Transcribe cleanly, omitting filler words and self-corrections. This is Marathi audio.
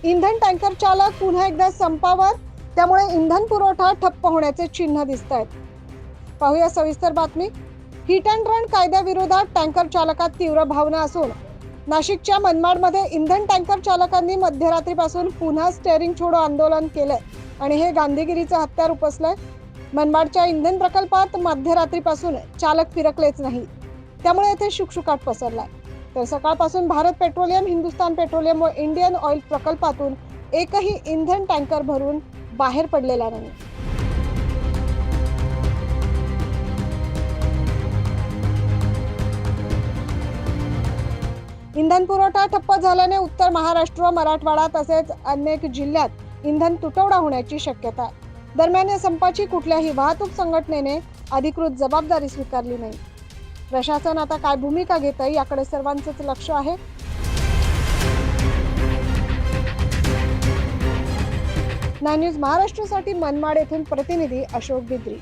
इंधन टँकर चालक पुन्हा एकदा संपावर, त्यामुळे इंधन पुरवठा ठप्प होण्याचे चिन्ह दिसत आहेत. पाहूया सविस्तर बातमी. हिट अँड रन कायद्याविरोधात टँकर चालकात तीव्र भावना असून नाशिकच्या मनमाडमध्ये इंधन टँकर चालकांनी मध्यरात्रीपासून पुन्हा स्टेअरिंग छोडो आंदोलन केलंय आणि हे गांधीगिरीचं हत्यार उपसलंय. मनमाडच्या इंधन प्रकल्पात मध्यरात्रीपासून चालक फिरकलेच नाही, त्यामुळे येथे शुकशुकाट पसरलाय. तर सकाळपासून भारत पेट्रोलियम, हिंदुस्तान पेट्रोलियम व इंडियन ऑइल प्रकल्पातून एकही इंधन टँकर भरून बाहेर पडलेला नाही. इंधन पुरवठा ठप्प झाल्याने उत्तर महाराष्ट्र, मराठवाडा तसेच अनेक जिल्ह्यात इंधन तुटवडा होण्याची शक्यता आहे. दरम्यान या संपाची कुठल्याही वाहतूक संघटनेने अधिकृत जबाबदारी स्वीकारली नाही. प्रशासन आता काय भूमिका घेत आहे याकडे सर्वांचंच लक्ष आहे. नाइन न्यूज महाराष्ट्रासाठी मनमाड येथून प्रतिनिधी अशोक बिद्री.